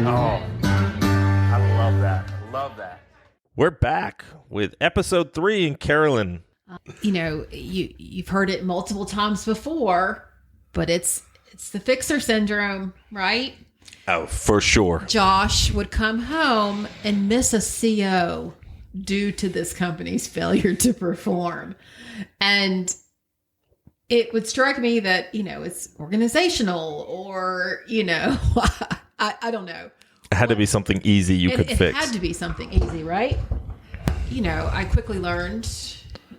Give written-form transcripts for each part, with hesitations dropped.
Oh, I love that. I love that. We're back with episode 3 in Carolyn. You've heard it multiple times before, but it's the fixer syndrome, right? Oh, for sure. Josh would come home and miss a CO due to this company's failure to perform. And it would strike me that, it's organizational or, I don't know. It had to be something easy you could fix. It had to be something easy, right? I quickly learned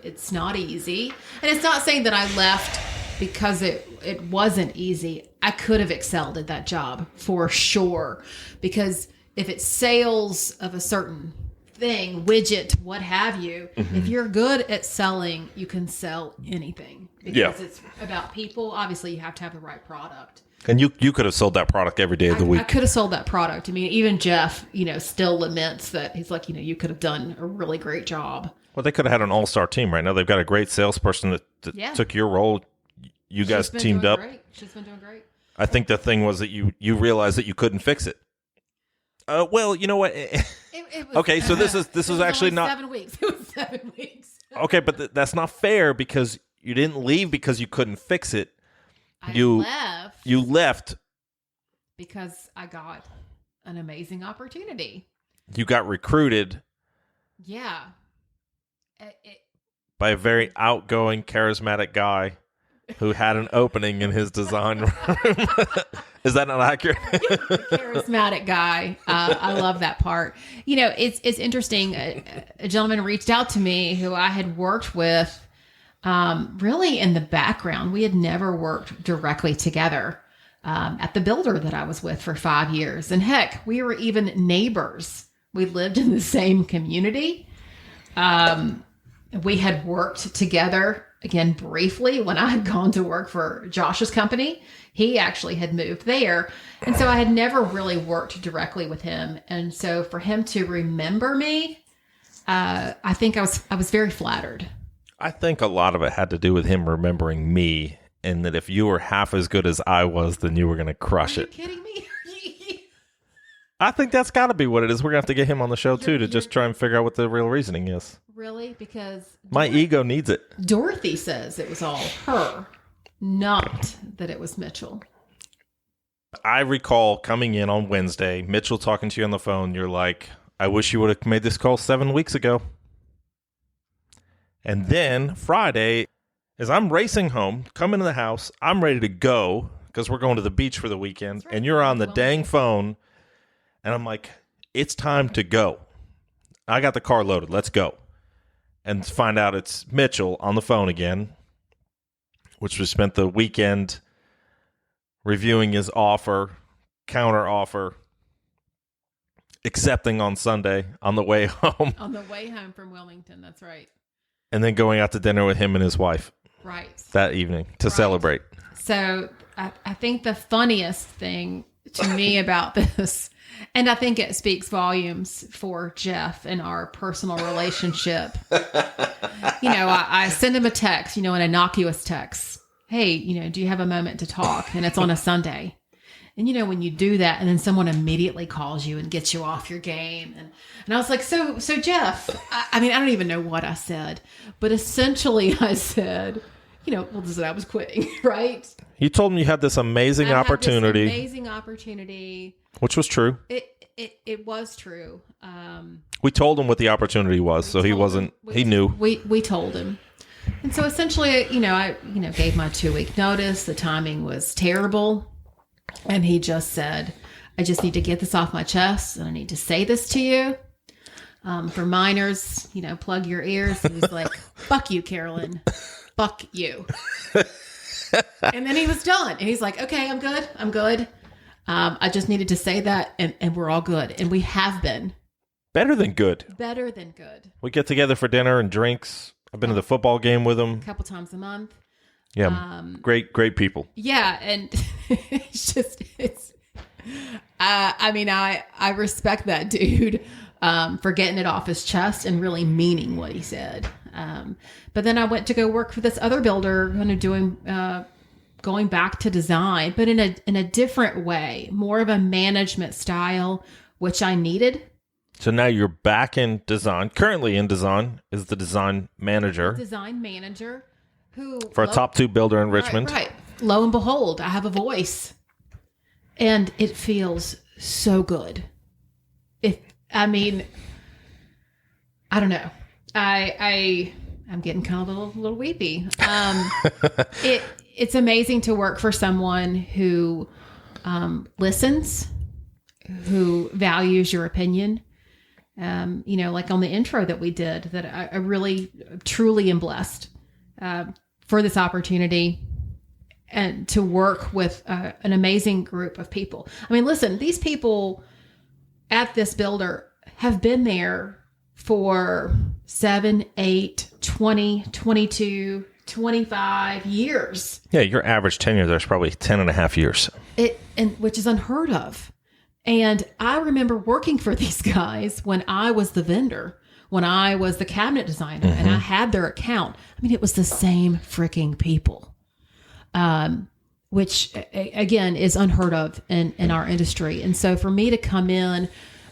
it's not easy. And it's not saying that I left because it wasn't easy. I could have excelled at that job for sure. Because if it's sales of a certain thing, widget, what have you, if you're good at selling, you can sell anything. Because it's about people. Obviously, you have to have the right product. And you could have sold that product every day of the week. I could have sold that product. I mean, even Jeff, still laments that he's like, you could have done a really great job. Well, they could have had an all-star team right now. They've got a great salesperson that took your role. You guys teamed up. She's been doing great. I think the thing was that you realized that you couldn't fix it. Well, you know what? It was, okay, so this is actually not 7 weeks. It was 7 weeks. Okay, but that's not fair because you didn't leave because you couldn't fix it. You left because I got an amazing opportunity. You got recruited. Yeah. By a very outgoing, charismatic guy who had an opening in his design room. Is that not accurate? Charismatic guy. I love that part. It's interesting. A gentleman reached out to me who I had worked with really in the background. We had never worked directly together at the builder that I was with for 5 years. And heck, we were even neighbors. We lived in the same community. We had worked together, again, briefly when I had gone to work for Josh's company. He actually had moved there. And so I had never really worked directly with him. And so for him to remember me, I think I was very flattered. I think a lot of it had to do with him remembering me, and that if you were half as good as I was, then you were going to crush it. Are you kidding me? I think that's got to be what it is. We're going to have to get him on the show, too, to just try and figure out what the real reasoning is. Really? Because my ego needs it. Dorothy says it was all her, not that it was Mitchell. I recall coming in on Wednesday, Mitchell talking to you on the phone. You're like, I wish you would have made this call 7 weeks ago. And then Friday, as I'm racing home, come into the house, I'm ready to go because we're going to the beach for the weekend. Right. And you're on the dang phone. And I'm like, it's time to go. I got the car loaded. Let's go. And find out it's Mitchell on the phone again, which we spent the weekend reviewing his offer, counter offer, accepting on Sunday on the way home. On the way home from Wilmington, that's right. And then going out to dinner with him and his wife. Right. That evening to celebrate. So I think the funniest thing to me about this, and I think it speaks volumes for Jeff and our personal relationship. I send him a text, an innocuous text. Hey, do you have a moment to talk? And it's on a Sunday. And when you do that and then someone immediately calls you and gets you off your game. And I was like, so Jeff, I don't even know what I said, but essentially I said, I was quitting, right? You told me you had this amazing opportunity. Which was true. It was true. We told him what the opportunity was, so he wasn't, he knew. We told him. And so essentially, I gave my 2-week notice. The timing was terrible. And he just said, I just need to get this off my chest and I need to say this to you. For minors, plug your ears. He was like, fuck you, Carolyn. Fuck you. And then he was done. And he's like, okay, I'm good. I just needed to say that and we're all good. And we have been. Better than good. We get together for dinner and drinks. I've been to the football game with him. A couple times a month. Yeah. Great people. Yeah. And I respect that dude for getting it off his chest and really meaning what he said. But then I went to go work for this other builder, kind of doing going back to design, but in a different way, more of a management style, which I needed. So now you're back in design, currently in design, is the design manager. Design manager who... For a top 2 builder in Richmond. Right. Lo and behold, I have a voice. And it feels so good. I don't know. I'm getting kind of a little weepy. It's amazing to work for someone who listens, who values your opinion. Like on the intro that we did, that I really, truly am blessed for this opportunity and to work with an amazing group of people. I mean, listen, these people at this builder have been there for 7, 8, 20, 22, 25 years. Yeah, your average tenure there's probably 10 and a half years. Which is unheard of. And I remember working for these guys when I was the vendor, when I was the cabinet designer, and I had their account. I mean, it was the same freaking people, which again is unheard of in our industry. And so for me to come in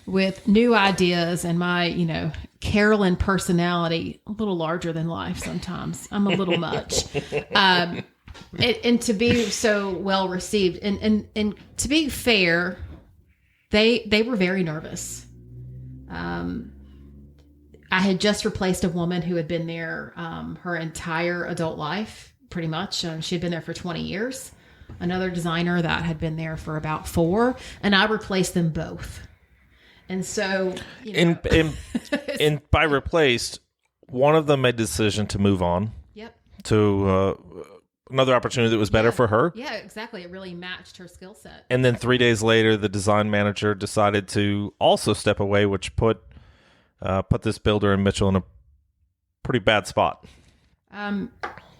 with new ideas and my, Carolyn personality, a little larger than life sometimes, I'm a little much, and to be so well received and to be fair, They were very nervous. I had just replaced a woman who had been there her entire adult life, pretty much. She had been there for 20 years. Another designer that had been there for about 4, and I replaced them both. And so, and by replaced, one of them made the decision to move on. Yep. To another opportunity that was better for her. Yeah, exactly. It really matched her skill set. And then 3 days later, the design manager decided to also step away, which put this builder in Mitchell in a pretty bad spot.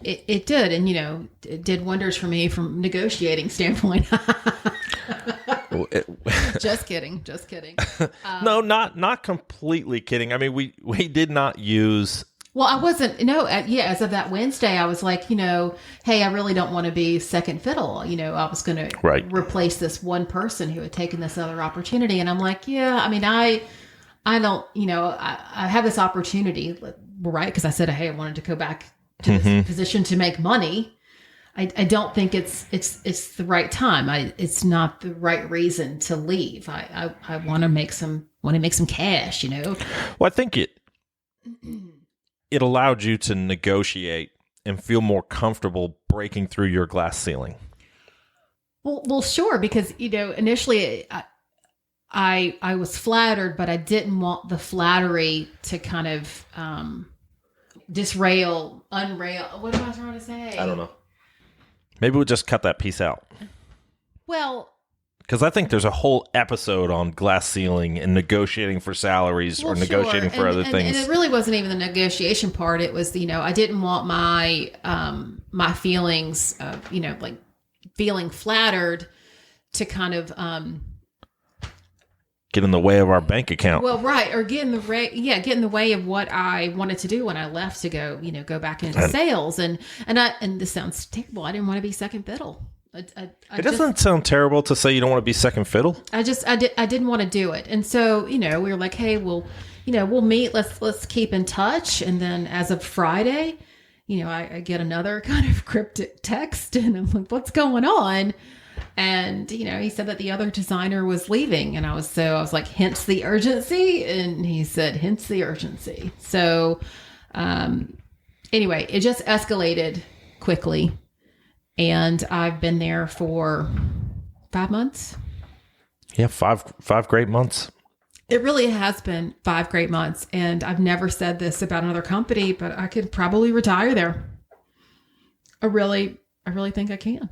It did, and it did wonders for me from negotiating standpoint. Just kidding. No, not completely kidding. I mean, we did not use. Well, I wasn't, as of that Wednesday, I was like, hey, I really don't want to be second fiddle. I was going to replace this one person who had taken this other opportunity. And I'm like, I don't, I have this opportunity, right? Because I said, hey, I wanted to go back to this position to make money. I don't think it's the right time. It's not the right reason to leave. I want to make some cash, Well, I think it allowed you to negotiate and feel more comfortable breaking through your glass ceiling. Well, sure, because initially I was flattered, but I didn't want the flattery to kind of unrail. What am I trying to say? I don't know. Maybe we'll just cut that piece out. Well, because I think there's a whole episode on glass ceiling and negotiating for salaries or negotiating for other things. And it really wasn't even the negotiation part. It was, I didn't want my my feelings of, like feeling flattered to kind of get in the way of our bank account. Well, right, or get in the way of what I wanted to do when I left to go back into sales. And this sounds terrible. I didn't want to be second fiddle. It doesn't sound terrible to say you don't want to be second fiddle. I didn't want to do it. And so, we were like, hey, we'll meet, let's keep in touch. And then as of Friday, I get another kind of cryptic text and I'm like, what's going on? And, he said that the other designer was leaving, and I was like, hence the urgency. And he said, hence the urgency. So, anyway, it just escalated quickly. And I've been there for 5 months. Yeah, five great months. It really has been 5 great months. And I've never said this about another company, but I could probably retire there. I really think I can.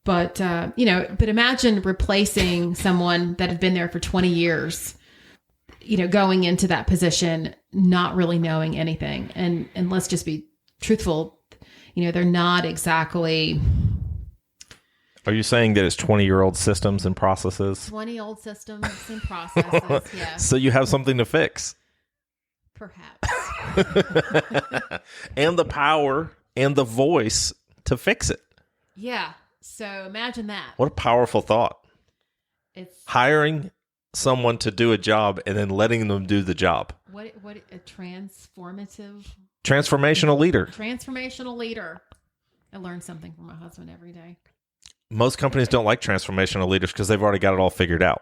But, but imagine replacing someone that had been there for 20 years, going into that position, not really knowing anything. And let's just be truthful. They're not exactly. Are you saying that it's 20-year-old systems and processes? 20-old systems and processes, yeah. So you have something to fix. Perhaps. And the power and the voice to fix it. Yeah. So imagine that. What a powerful thought. It's Hiring someone to do a job and then letting them do the job. what a transformational leader. I learn something from my husband every day. Most companies don't like transformational leaders because they've already got it all figured out.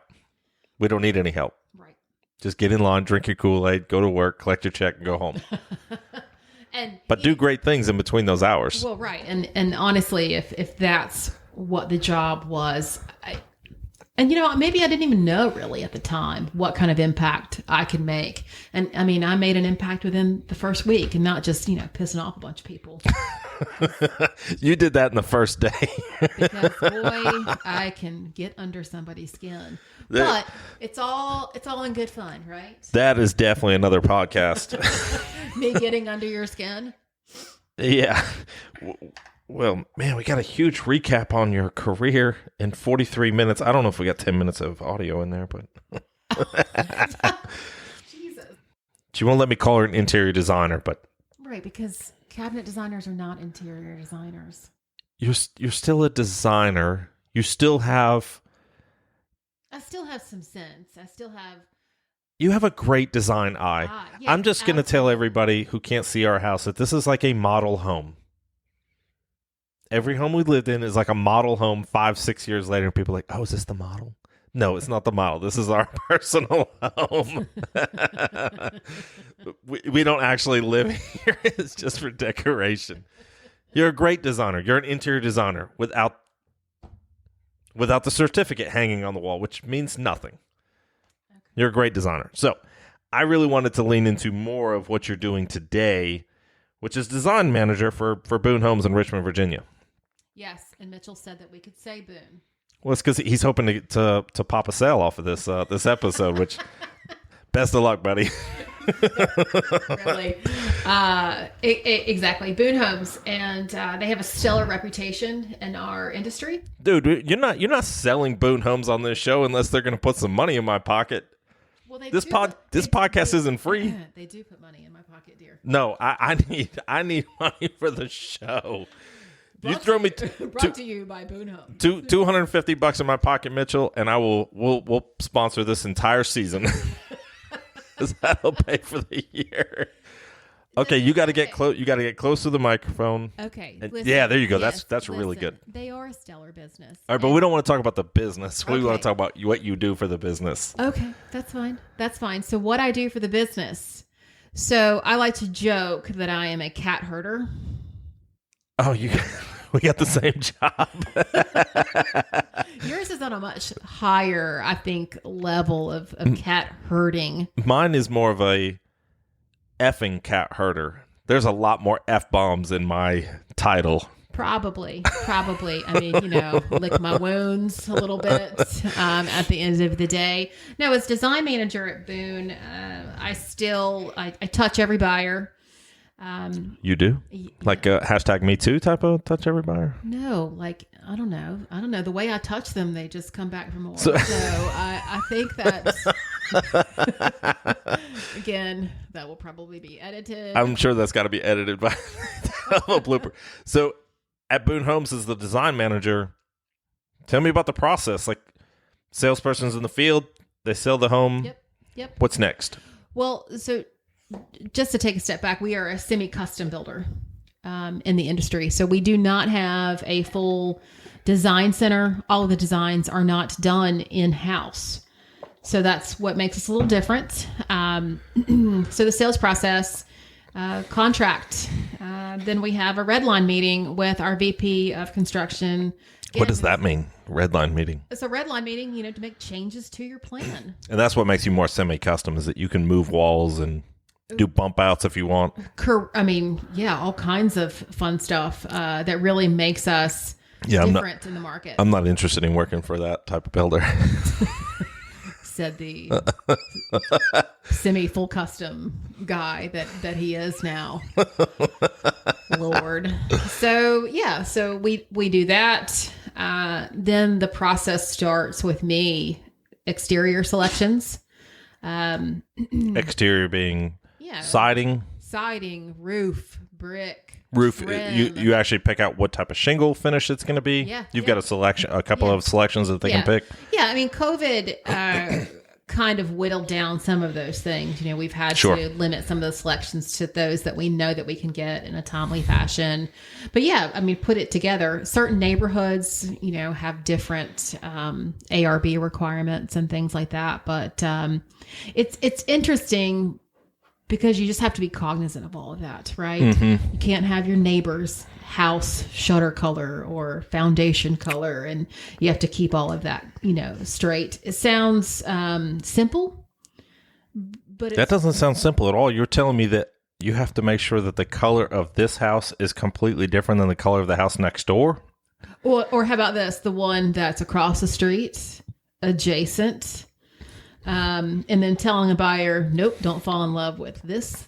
We don't need any help. Right. Just get in line, drink your Kool-Aid, go to work, collect your check, and go home. But do great things in between those hours. Well, right. And honestly, if that's what the job was, maybe I didn't even know really at the time what kind of impact I could make. And I mean, I made an impact within the first week and not just, pissing off a bunch of people. You did that in the first day. Because boy, I can get under somebody's skin. But it's all in good fun, right? That is definitely another podcast. Me getting under your skin. Yeah. Well, man, we got a huge recap on your career in 43 minutes. I don't know if we got 10 minutes of audio in there, but Jesus. She won't let me call her an interior designer, but right, because cabinet designers are not interior designers. You're still a designer. I still have some sense. You have a great design eye. Yeah, I'm just going to tell everybody who can't see our house that this is like a model home. Every home we lived in is like a model home 5-6 years later. And people are like, oh, is this the model? No, it's not the model. This is our personal home. we don't actually live here. It's just for decoration. You're a great designer. You're an interior designer without the certificate hanging on the wall, which means nothing. Okay. You're a great designer. So I really wanted to lean into more of what you're doing today, which is design manager for Boone Homes in Richmond, Virginia. Yes, and Mitchell said that we could say Boone. Well, it's because he's hoping to pop a sale off of this episode, which best of luck, buddy. Really. Exactly. Boone Homes, and they have a stellar reputation in our industry. Dude, you're not selling Boone Homes on this show unless they're going to put some money in my pocket. Well, this podcast isn't free. They do put money in my pocket, dear. No, I need money for the show. Brought to you by Boone Homes. $250 in my pocket, Mitchell, and we'll sponsor this entire season. Because that'll pay for the year. Okay, you got to get close. You got to get close to the microphone. Okay. Yeah, there you go. Yes, that's really good. They are a stellar business. All right, but we don't want to talk about the business. We want to talk about what you do for the business. Okay, that's fine. So what I do for the business. So I like to joke that I am a cat herder. Oh, we got the same job. Yours is on a much higher, I think, level of cat herding. Mine is more of a effing cat herder. There's a lot more F-bombs in my title. Probably. I mean, lick my wounds a little bit at the end of the day. No, as design manager at Boone, I touch every buyer. You do? Like a hashtag Me Too type of touch every buyer? No, like, I don't know. The way I touch them, they just come back for more. So I think that, again, that will probably be edited. I'm sure that's got to be edited by a blooper. So at Boone Homes as the design manager, tell me about the process. Like, salesperson's in the field, they sell the home. Yep. What's next? Well, so just to take a step back, we are a semi-custom builder in the industry. So we do not have a full design center. All of the designs are not done in-house. So that's what makes us a little different. So the sales process, contract, then we have a red line meeting with our VP of construction. What does that mean? Red line meeting. It's a red line meeting, to make changes to your plan. And that's what makes you more semi-custom, is that you can move walls and do bump outs if you want. I mean, yeah, all kinds of fun stuff that really makes us different in the market. I'm not interested in working for that type of builder. Said the semi-full custom guy that he is now. Lord. So we do that. Then the process starts with me. Exterior selections. Exterior being siding, roof, brick, roof. trim. You actually pick out what type of shingle finish it's going to be. Yeah, You've got a couple of selections that they can pick. Yeah, I mean, COVID kind of whittled down some of those things. You know, we've had to limit some of the selections to those that we know that we can get in a timely fashion. But yeah, I mean, put it together. Certain neighborhoods, you know, have different ARB requirements and things like that. But it's interesting because you just have to be cognizant of all of that, right? Mm-hmm. You can't have your neighbor's house shutter color or foundation color, and you have to keep all of that, you know, straight. It sounds simple, but that doesn't sound simple at all. You're telling me that you have to make sure that the color of this house is completely different than the color of the house next door? Or how about this? The one that's across the street, adjacent. And then telling a buyer, nope, don't fall in love with this,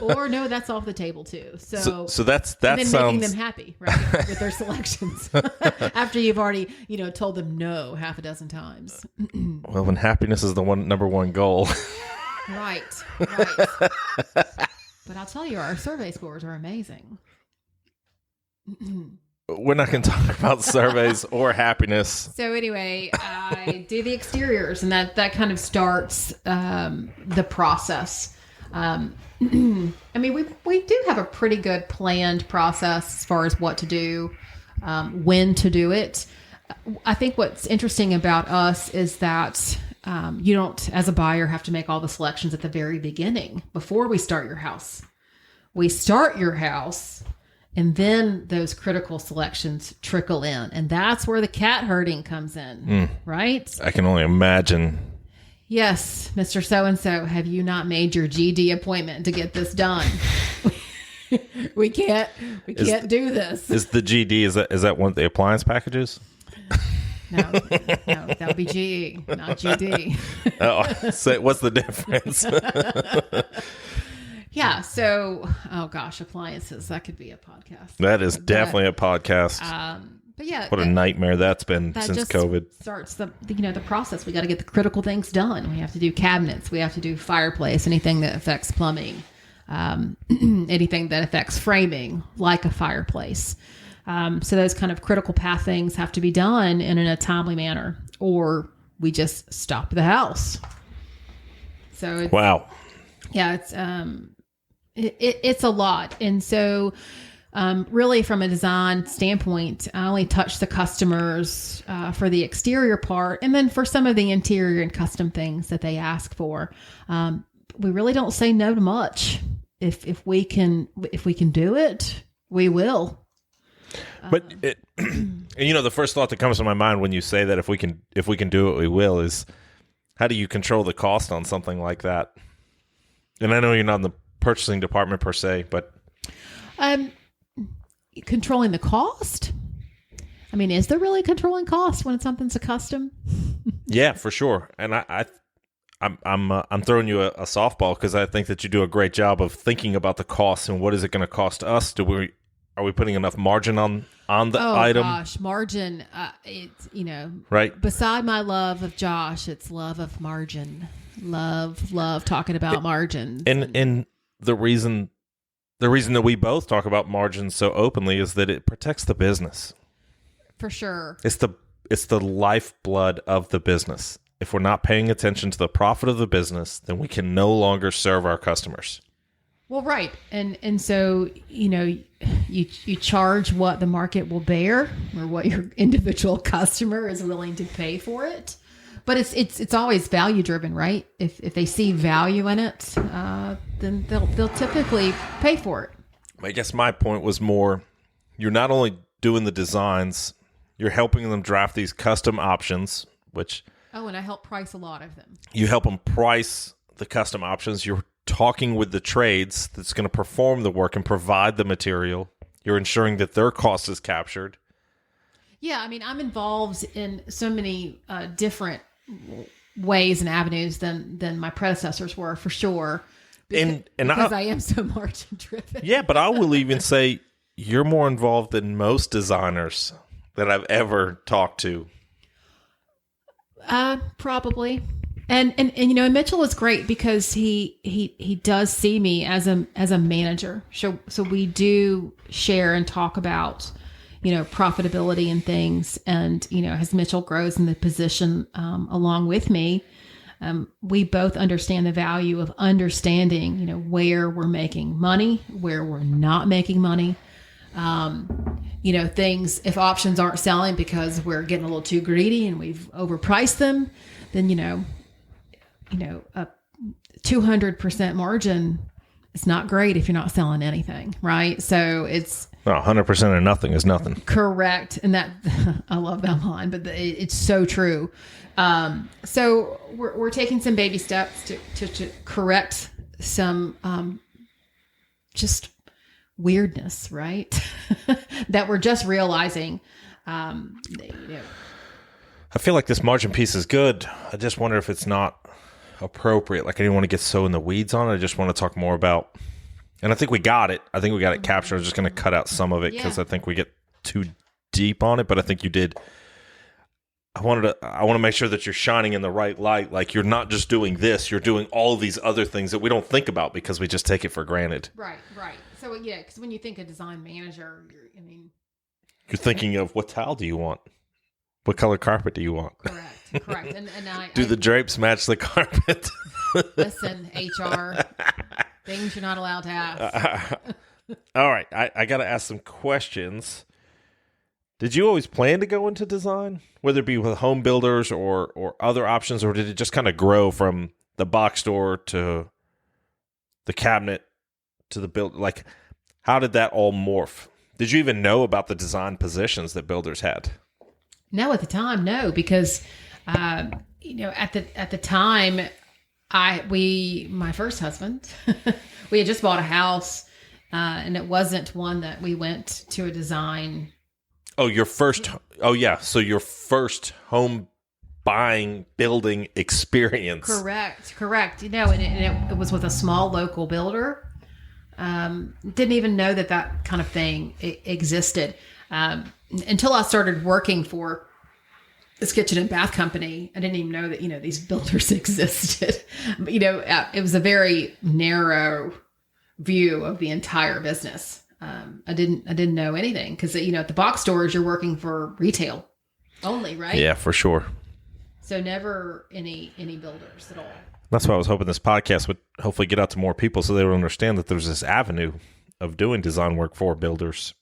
or no, that's off the table too. So that and then making them happy, right, with their selections after you've already, you know, told them no half a dozen times. Well, when happiness is the number one goal. Right. But I'll tell you, our survey scores are amazing. We're not going to talk about surveys or happiness. So anyway, I do the exteriors, and that kind of starts the process. I mean, we do have a pretty good planned process as far as what to do, when to do it. I think what's interesting about us is that you don't, as a buyer, have to make all the selections at the very beginning before we start your house. We start your house, and then those critical selections trickle in. And that's where the cat herding comes in, right? I can only imagine. Yes, Mr. So-and-so, have you not made your GD appointment to get this done? we can't do this. Is the GD, is that one of the appliance packages? No, that would be GE, not GD. Oh, so what's the difference? Yeah. So, oh gosh, appliances. That could be a podcast. That is definitely a podcast. But yeah. What a nightmare that's been since COVID. Starts the process. We got to get the critical things done. We have to do cabinets. We have to do fireplace, anything that affects plumbing, anything that affects framing, like a fireplace. So those kind of critical path things have to be done in a timely manner, or we just stop the house. So wow. Yeah, it's a lot. And so really from a design standpoint, I only touch the customers for the exterior part. And then for some of the interior and custom things that they ask for, we really don't say no to much. If we can do it, we will. But you know, the first thought that comes to my mind when you say that if we can do it, we will, is how do you control the cost on something like that? And I know you're not in the purchasing department per se, but controlling the cost. I mean, is there really controlling cost when something's a custom? Yeah, for sure. And I'm throwing you a softball because I think that you do a great job of thinking about the cost and what is it going to cost us. Are we putting enough margin on the item? Oh gosh, margin. It's, you know, right. Beside my love of Josh, it's love of margin. Love talking about margins. And the reason that we both talk about margins so openly is that it protects the business. For sure. It's the lifeblood of the business. If we're not paying attention to the profit of the business, then we can no longer serve our customers. Well, right. And so, you know, you charge what the market will bear or what your individual customer is willing to pay for it. But it's always value driven, right? If they see value in it, then they'll typically pay for it. I guess my point was more, you're not only doing the designs, you're helping them draft these custom options, which... Oh, and I help price a lot of them. You help them price the custom options. You're talking with the trades that's going to perform the work and provide the material. You're ensuring that their cost is captured. Yeah, I mean, I'm involved in so many different ways and avenues than my predecessors were, for sure. Because I am so margin driven. Yeah, but I will even say you're more involved than most designers that I've ever talked to. Probably. And and Mitchell is great because he does see me as a manager. So we do share and talk about profitability and things. And as Mitchell grows in the position along with me, we both understand the value of understanding where we're making money, where we're not making money. Things, if options aren't selling because we're getting a little too greedy and we've overpriced them, then a 200% margin is not great if you're not selling anything, right? So it's 100% of nothing is nothing. Correct. And that, I love that line, but it's so true. So we're taking some baby steps to correct some just weirdness, right? That we're just realizing. I feel like this margin piece is good. I just wonder if it's not appropriate. Like, I didn't want to get so in the weeds on it. I just want to talk more about, and I think we got it. I think we got it captured. I'm just going to cut out some of it because I think we get too deep on it, but I think you did. I want to make sure that you're shining in the right light. Like, you're not just doing this, you're doing all of these other things that we don't think about because we just take it for granted. Right. So, because when you think a design manager, you're thinking of what tile do you want? What color carpet do you want? Correct. And do the drapes match the carpet? Listen, HR, things you're not allowed to ask. All right. I got to ask some questions. Did you always plan to go into design, whether it be with home builders or other options, or did it just kind of grow from the box store to the cabinet to the build? Like, how did that all morph? Did you even know about the design positions that builders had? No, at the time, no, because at the time, my first husband, we had just bought a house, and it wasn't one that we went to a design. Oh, your first. Oh, yeah. So your first home buying, building experience. Correct. And it was with a small local builder. Didn't even know that kind of thing existed until I started working for this kitchen and bath company. I didn't even know that these builders existed. But, it was a very narrow view of the entire business. I didn't know anything because at the box stores you're working for retail only, right? Yeah, for sure. So never any builders at all. That's why I was hoping this podcast would hopefully get out to more people so they would understand that there's this avenue of doing design work for builders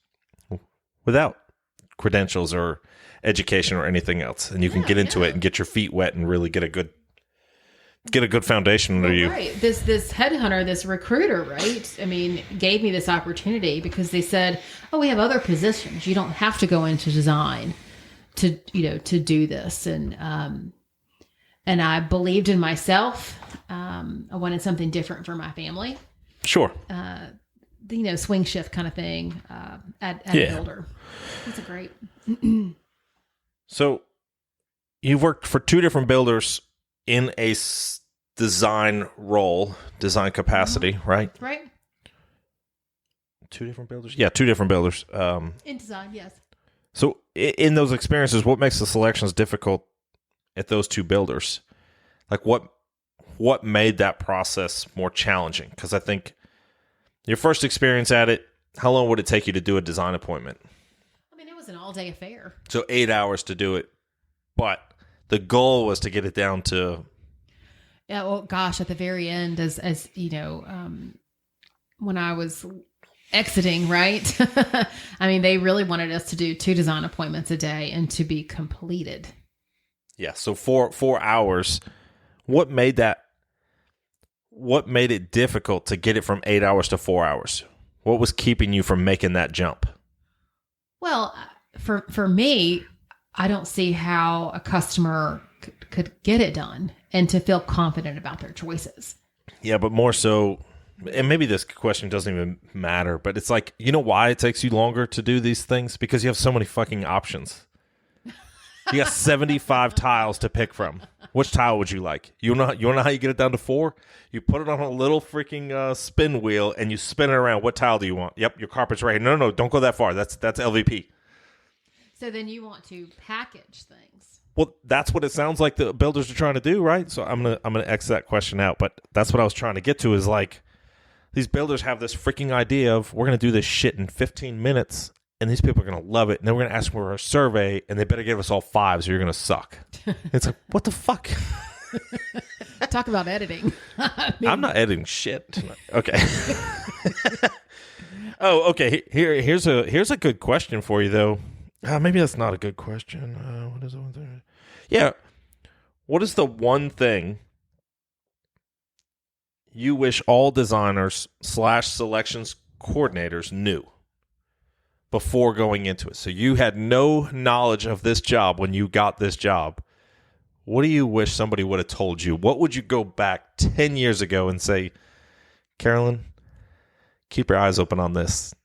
without credentials or education or anything else, and you can get into it and get your feet wet and really get a good foundation under you. Right. This headhunter, this recruiter, right? I mean, gave me this opportunity because they said, "Oh, we have other positions. You don't have to go into design to do this." And I believed in myself. I wanted something different for my family. Sure. The swing shift kind of thing at a builder. That's a great. So you've worked for two different builders in a design role, design capacity, right? Right. Two different builders? Yeah, two different builders. In design, yes. So in those experiences, what makes the selections difficult at those two builders? Like what made that process more challenging? Because I think your first experience at it, how long would it take you to do a design appointment? I mean, it was an all-day affair. So 8 hours to do it, but the goal was to get it down to. Yeah, well, gosh, at the very end, as when I was exiting, right? I mean, they really wanted us to do 2 design appointments a day and to be completed. Yeah, so 4 hours. What made it difficult to get it from 8 hours to 4 hours? What was keeping you from making that jump? Well, for me, I don't see how a customer could get it done and to feel confident about their choices. Yeah, but more so, and maybe this question doesn't even matter, but it's like, you know why it takes you longer to do these things? Because you have so many fucking options. You got 75 tiles to pick from. Which tile would you like? You know how you get it down to 4? You put it on a little freaking spin wheel and you spin it around. What tile do you want? Yep, your carpet's right here. No, don't go that far. That's LVP. So then you want to package things. Well, that's what it sounds like the builders are trying to do, right? So I'm gonna X that question out, but that's what I was trying to get to is like these builders have this freaking idea of we're gonna do this shit in 15 minutes, and these people are gonna love it, and then we're gonna ask for a survey, and they better give us all 5s, or you're gonna suck. It's like, what the fuck? Talk about editing. I'm not editing shit. Okay. Oh, okay. Here's a good question for you though. Maybe that's not a good question. What is the one thing? Yeah. What is the one thing you wish all designers / selections coordinators knew before going into it? So you had no knowledge of this job when you got this job. What do you wish somebody would have told you? What would you go back 10 years ago and say, Carolyn, keep your eyes open on this?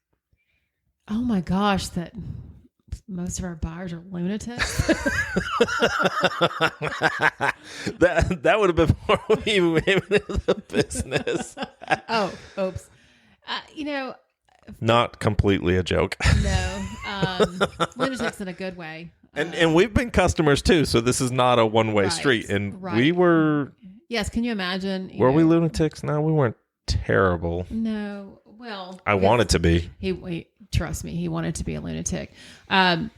Oh my gosh, that most of our buyers are lunatics. that would have been before we even went into the business. Oh, oops. Not completely a joke. No, lunatics in a good way. And we've been customers too, so this is not a one-way street. And we were... Yes, can you imagine? Were we lunatics? No, we weren't terrible. No, well... I wanted to be. He trust me, he wanted to be a lunatic. I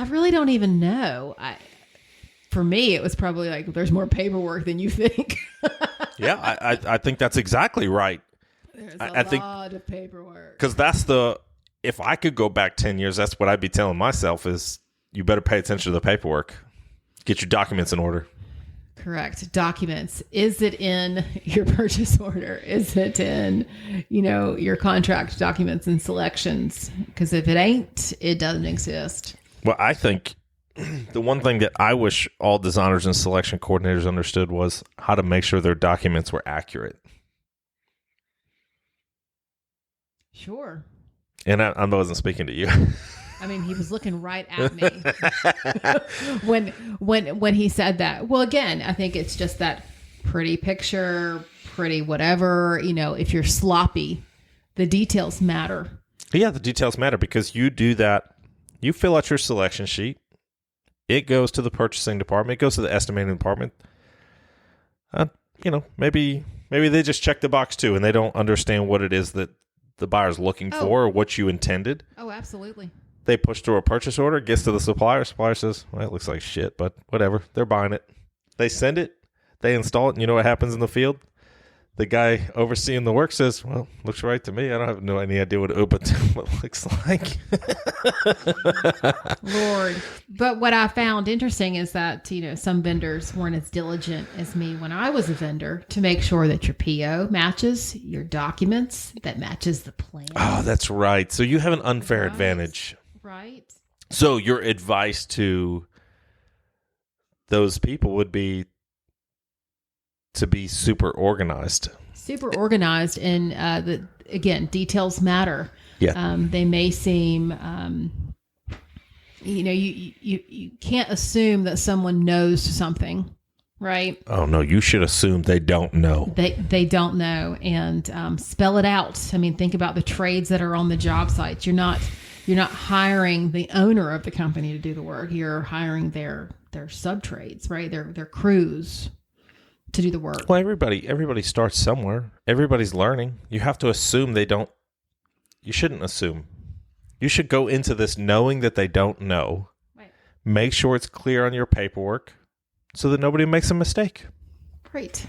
really don't even know. For me, it was probably like, there's more paperwork than you think. Yeah, I think that's exactly right. There's a lot of paperwork. Because if I could go back 10 years, that's what I'd be telling myself is you better pay attention to the paperwork. Get your documents in order. Correct. Documents. Is it in your purchase order? Is it in, your contract documents and selections? Because if it ain't, it doesn't exist. Well, I think the one thing that I wish all designers and selection coordinators understood was how to make sure their documents were accurate. Sure. And I wasn't speaking to you. I mean, he was looking right at me when he said that. Well, again, I think it's just that pretty picture, pretty whatever. If you're sloppy, the details matter. Yeah, the details matter because you do that. You fill out your selection sheet. It goes to the purchasing department. It goes to the estimating department. Maybe they just check the box too, and they don't understand what it is that the buyer's looking for or what you intended. Oh, absolutely. They push through a purchase order, gets to the supplier. Supplier says, well, it looks like shit, but whatever. They're buying it. They send it. They install it. And you know what happens in the field? The guy overseeing the work says, well, looks right to me. I don't have any idea what it looks like. Lord. But what I found interesting is that, some vendors weren't as diligent as me when I was a vendor to make sure that your PO matches your documents, that matches the plan. Oh, that's right. So you have an unfair advantage. Right. So your advice to those people would be to be super organized. Super organized. And again, details matter. Yeah. They may seem, you can't assume that someone knows something, right? Oh, no, you should assume they don't know. They don't know. And spell it out. I mean, think about the trades that are on the job sites. You're not hiring the owner of the company to do the work. You're hiring their sub trades, right? Their crews to do the work. Well, everybody starts somewhere. Everybody's learning. You have to assume they don't. You shouldn't assume. You should go into this knowing that they don't know. Right. Make sure it's clear on your paperwork so that nobody makes a mistake. Great.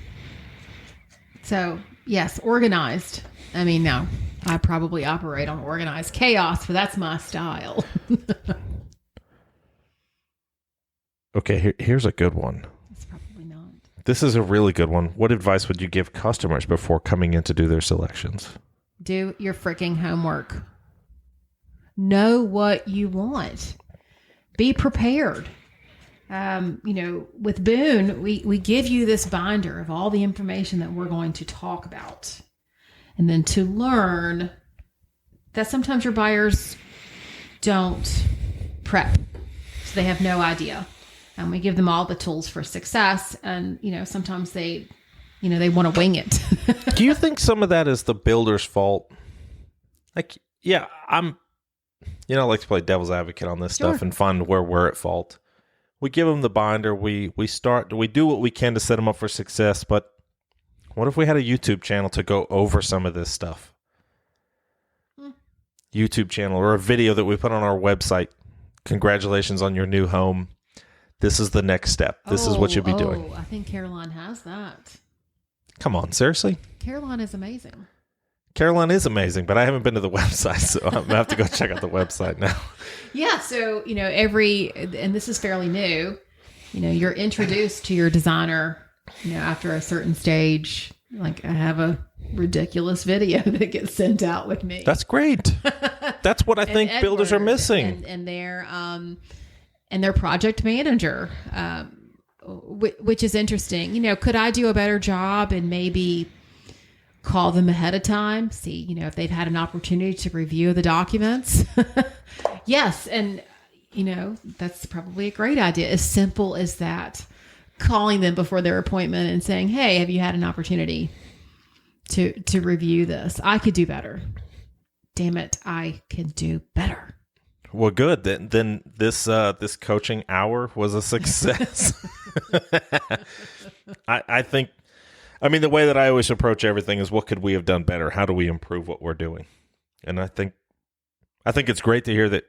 So, yes, organized. I mean, no, I probably operate on organized chaos, but that's my style. Okay, here's a good one. It's probably not. This is a really good one. What advice would you give customers before coming in to do their selections? Do your freaking homework. Know what you want. Be prepared. With Boone, we give you this binder of all the information that we're going to talk about. And then to learn that sometimes your buyers don't prep. So they have no idea. And we give them all the tools for success. And, sometimes they want to wing it. Do you think some of that is the builder's fault? Like, yeah, I like to play devil's advocate on this Sure. stuff and find where we're at fault. We give them the binder. We do what we can to set them up for success. But what if we had a YouTube channel to go over some of this stuff? YouTube channel or a video that we put on our website. Congratulations on your new home. This is the next step. This is what you'll be doing. I think Carolyn has that. Come on, seriously? Carolyn is amazing. Carolyn is amazing, but I haven't been to the website, so I'm going to have to go check out the website now. Yeah, so, and this is fairly new, you're introduced to your designer, after a certain stage. Like, I have a ridiculous video that gets sent out with me. That's great. That's what I think Edward, builders are missing. And their project manager, which is interesting. Could I do a better job and maybe call them ahead of time, see, if they've had an opportunity to review the documents? Yes. And, that's probably a great idea. As simple as that, calling them before their appointment and saying, hey, have you had an opportunity to review this? I could do better. Damn it. I can do better. Well, good. Then this coaching hour was a success. I think, the way that I always approach everything is, what could we have done better? How do we improve what we're doing? And I think it's great to hear that,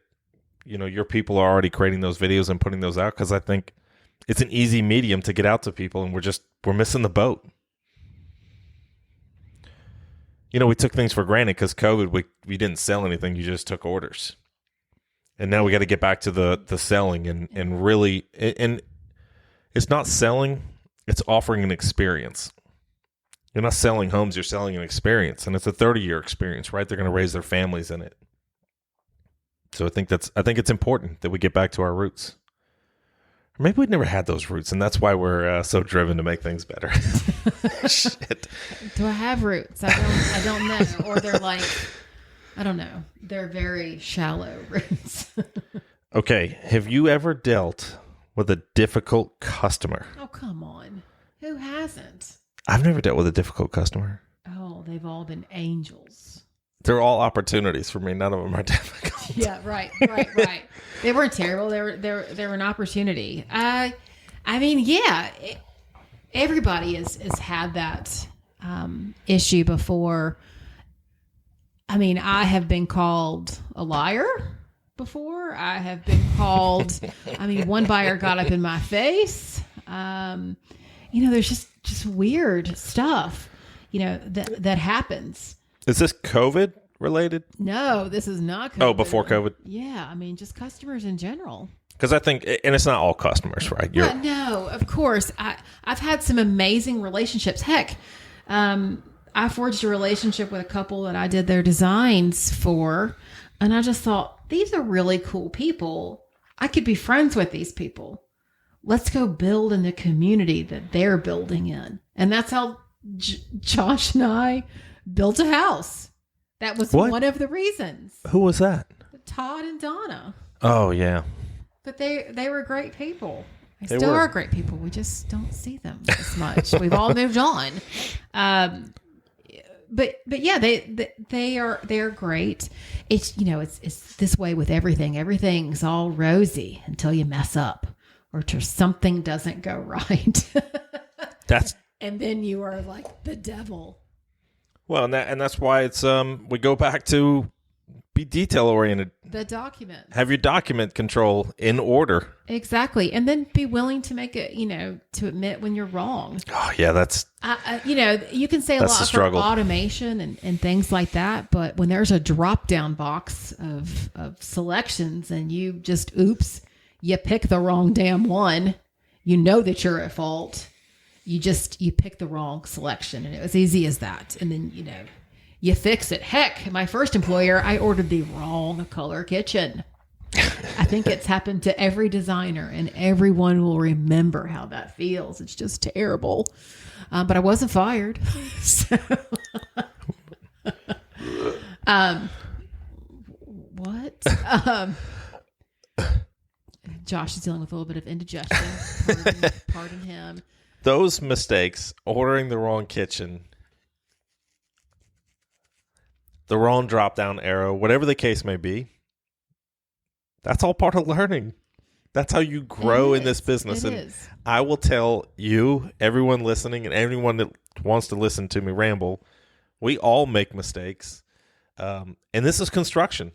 your people are already creating those videos and putting those out, because I think it's an easy medium to get out to people, and we're missing the boat. We took things for granted because COVID, we didn't sell anything. You just took orders. And now we got to get back to the selling and really, and it's not selling, it's offering an experience. You're not selling homes, you're selling an experience, and it's a 30-year experience, right? They're going to raise their families in it. So I think it's important that we get back to our roots. Or maybe we'd never had those roots, and that's why we're so driven to make things better. Shit. Do I have roots? I don't know. Or they're like, I don't know. They're very shallow roots. Okay. Have you ever dealt with a difficult customer? Oh, come on. Who hasn't? I've never dealt with a difficult customer. Oh, they've all been angels. They're all opportunities for me. None of them are difficult. Yeah, right. They weren't terrible. They were an opportunity. Everybody has had that issue before. I have been called a liar before. I have been called, one buyer got up in my face. There's just weird stuff, that happens. Is this COVID related? No, this is not COVID. Oh, before COVID? Yeah, just customers in general. Because I think, and it's not all customers, right? No, of course. I've had some amazing relationships. Heck, I forged a relationship with a couple that I did their designs for, and I just thought, these are really cool people. I could be friends with these people. Let's go build in the community that they're building in. And that's how Josh and I built a house. That was one of the reasons. Who was that? Todd and Donna. Oh, yeah. But they were great people. They still were. are great people. We just don't see them as much. We've all moved on. But yeah, they're great. It's it's this way with everything. Everything's all rosy until you mess up or till something doesn't go right. And then you are like the devil. Well, and that's why it's we go back to be detail oriented. The document. Have your document control in order. Exactly, and then be willing to make it. To admit when you're wrong. Oh yeah, that's. You can say a lot for automation and things like that, but when there's a drop down box of selections and you just you pick the wrong damn one, that you're at fault. You pick the wrong selection, and it was easy as that. And then, you fix it. Heck, my first employer, I ordered the wrong color kitchen. I think it's happened to every designer, and everyone will remember how that feels. It's just terrible. But I wasn't fired. So, what? Josh is dealing with a little bit of indigestion. Pardon him. Those mistakes, ordering the wrong kitchen, the wrong drop-down arrow, whatever the case may be, That's all part of learning. That's how you grow in this business. It and is. I will tell you, everyone listening, and everyone that wants to listen to me ramble, we all make mistakes. And this is construction.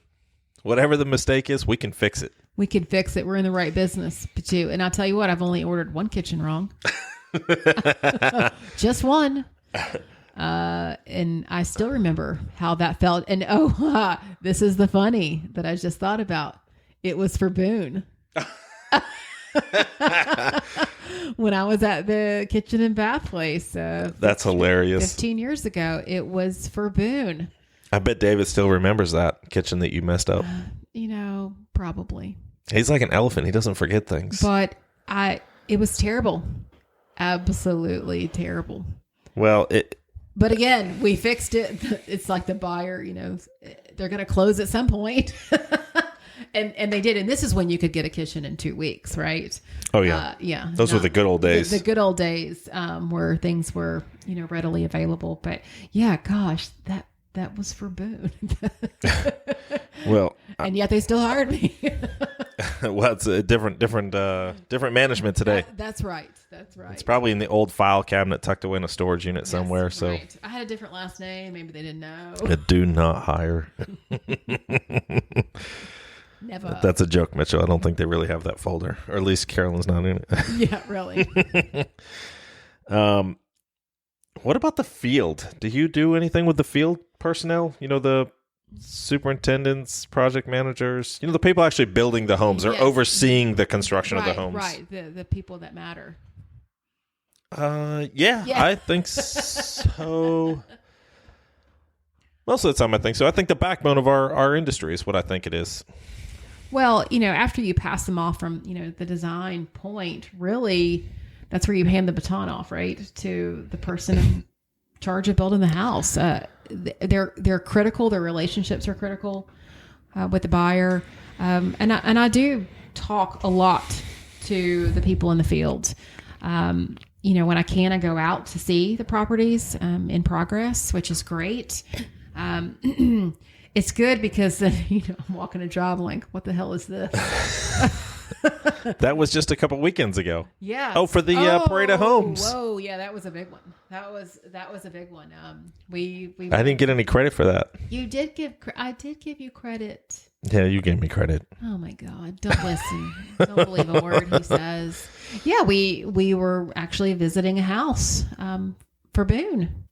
Whatever the mistake is, we can fix it. We can fix it. We're in the right business, too. And I'll tell you what, I've only ordered one kitchen wrong. Just one. And I still remember how that felt. And this is the funny that I just thought about. It was for Boone. When I was at the kitchen and bath place. That's hilarious. 15 years ago, it was for Boone. I bet David still remembers that kitchen that you messed up. Probably. He's like an elephant. He doesn't forget things. But it was terrible. Absolutely terrible. Well, But again, we fixed it. It's like the buyer, they're going to close at some point. And they did. And this is when you could get a kitchen in 2 weeks, right? Oh, yeah. Yeah. Those were the good old days. The good old days where things were, readily available. But yeah, gosh, that was for Boone. Well, and yet they still hired me. well, it's a different management today. That's right. It's probably in the old file cabinet tucked away in a storage unit somewhere. Right. So I had a different last name. Maybe they didn't know. Do not hire. Never. That's a joke, Mitchell. I don't think they really have that folder, or at least Carolyn's not in it. Yeah, really. What about the field? Do you do anything with the field personnel? The superintendents, project managers, the people actually building the homes or overseeing the construction of the homes. Right, the people that matter. Yeah, I think so. Most of the time, I think so. I think the backbone of our industry is what I think it is. Well, after you pass them off from, the design point, really, that's where you hand the baton off, right, to the person in charge of building the house. They're critical. Their relationships are critical with the buyer, and I do talk a lot to the people in the field. When I can, I go out to see the properties in progress, which is great. It's good because then, I'm walking a job like, what the hell is this? That was just a couple weekends ago. Yeah. Oh, for the Parade of Homes. Whoa, yeah, that was a big one. That was a big one. We I didn't get any credit for that. You did I did give you credit. Yeah, you gave me credit. Oh my God! Don't listen. Don't believe a word he says. Yeah, we were actually visiting a house for Boone.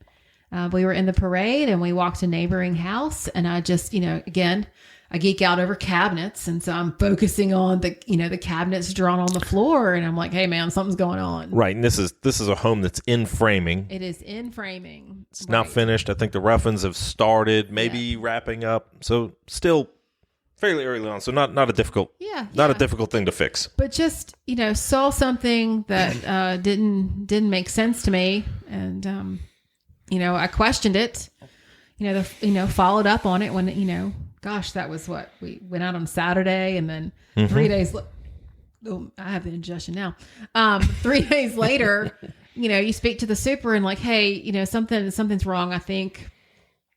We were in the parade and we walked a neighboring house, and I just, again, I geek out over cabinets. And so I'm focusing on the cabinets drawn on the floor, and I'm like, hey man, something's going on. Right. And this is a home that's in framing. It is in framing. It's not finished. I think the rough-ins have started, maybe wrapping up. So still fairly early on. So not a difficult, not a difficult thing to fix. But just, saw something that didn't make sense to me. And, I questioned it, followed up on it when, gosh, that was what we went out on Saturday, and then 3 days. I have the indigestion now. 3 days later, you speak to the super and like, hey, something's wrong. I think,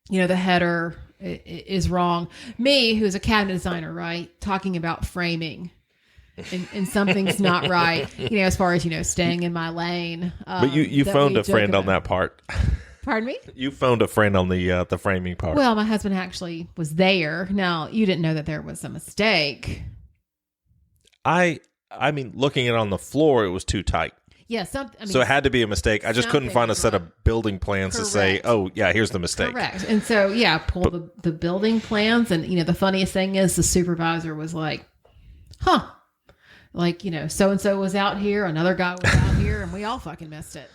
the header is wrong. Me, who's a cabinet designer, right, talking about framing. And something's not right, as far as, staying in my lane. But you phoned a friend on that part. Pardon me? You phoned a friend on the framing part. Well, my husband actually was there. Now, you didn't know that there was a mistake. I mean, looking at it on the floor, it was too tight. Yeah, so it had to be a mistake. I just couldn't find a set of building plans to say, oh, yeah, here's the mistake. Correct. And so, pull the building plans. And, the funniest thing is the supervisor was like, huh. Like, so-and-so was out here, another guy was out here, and we all fucking missed it.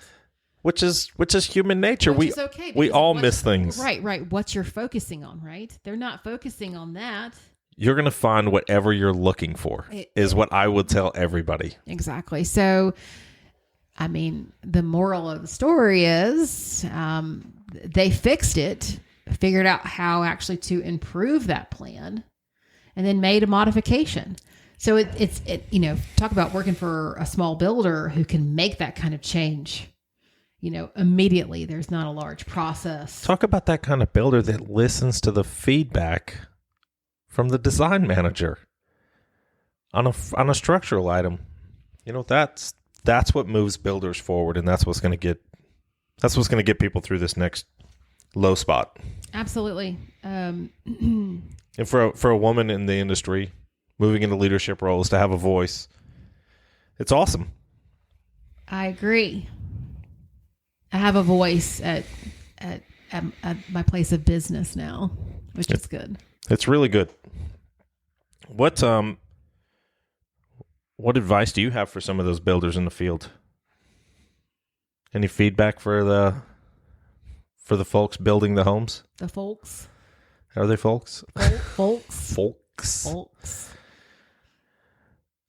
Which is human nature. Which is okay. We all miss things. Right. What you're focusing on, right? They're not focusing on that. You're going to find whatever you're looking for, is what I would tell everybody. Exactly. So, I mean, the moral of the story is they fixed it, figured out how actually to improve that plan, and then made a modification. So it's talk about working for a small builder who can make that kind of change. Immediately. There's not a large process. Talk about that kind of builder that listens to the feedback from the design manager. on a structural item. You know, that's what moves builders forward, and that's what's going to get people through this next low spot. Absolutely. And for a woman in the industry moving into leadership roles to have a voice, it's awesome. I agree. I have a voice at my place of business now, which is good. It's really good. What advice do you have for some of those builders in the field? Any feedback for the folks building the homes? The folks. Are they folks? Folks. Folks.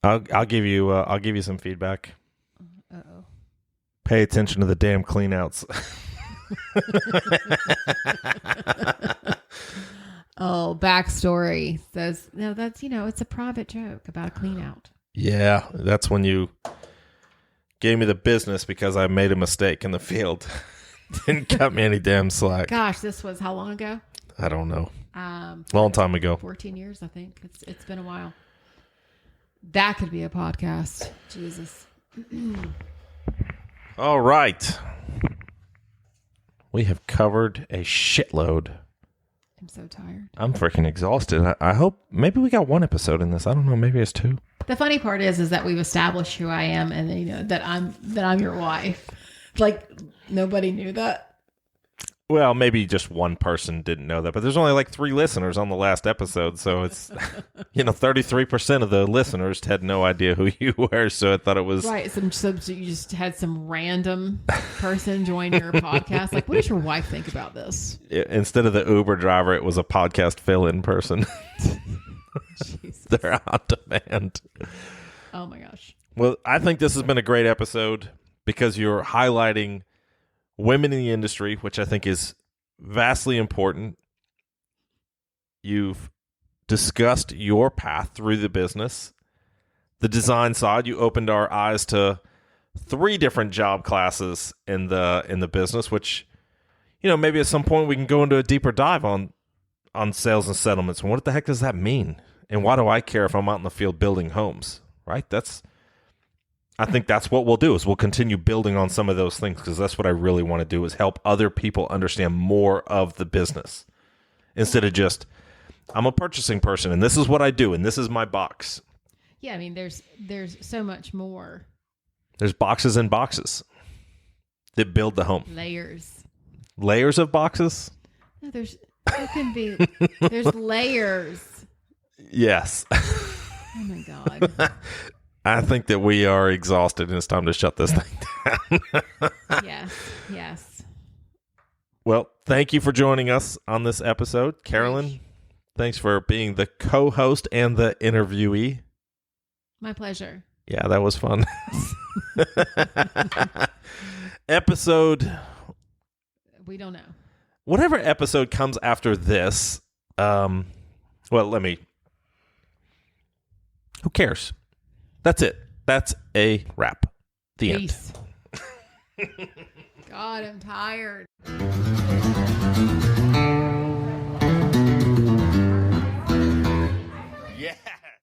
I'll give you some feedback. Uh-oh. Pay attention to the damn cleanouts. Oh, backstory says no. That's it's a private joke about a clean out. Yeah, that's when you gave me the business because I made a mistake in the field. Didn't cut me any damn slack. Gosh, this was how long ago? I don't know. Long time ago. 14 years, I think. It's been a while. That could be a podcast. Jesus. All right. We have covered a shitload. I'm so tired. I'm freaking exhausted. I hope maybe we got one episode in this. I don't know. Maybe it's two. The funny part is that we've established who I am, and that I'm your wife. Like nobody knew that. Well, maybe just one person didn't know that, but there's only like 3 listeners on the last episode, so it's 33% of the listeners had no idea who you were. So I thought it was right. So you just had some random person join your podcast. Like, what does your wife think about this? Instead of the Uber driver, it was a podcast fill-in person. They're on demand. Oh my gosh. Well, I think this has been a great episode because you're highlighting women in the industry, which I think is vastly important. You've discussed your path through the business. The design side, you opened our eyes to 3 different job classes in the business, which, maybe at some point we can go into a deeper dive on sales and settlements. And what the heck does that mean? And why do I care if I'm out in the field building homes, right? I think that's what we'll do is we'll continue building on some of those things because that's what I really want to do is help other people understand more of the business instead of just, I'm a purchasing person and this is what I do and this is my box. Yeah, I mean, there's so much more. There's boxes and boxes that build the home. Layers of boxes? No, there can be, there's layers. Yes. Oh my God. I think that we are exhausted and it's time to shut this thing down. Yes. Well, thank you for joining us on this episode. Carolyn, thanks for being the co-host and the interviewee. My pleasure. Yeah, that was fun. Episode. We don't know. Whatever episode comes after this, who cares? That's it. That's a wrap. The Peace. End. God, I'm tired.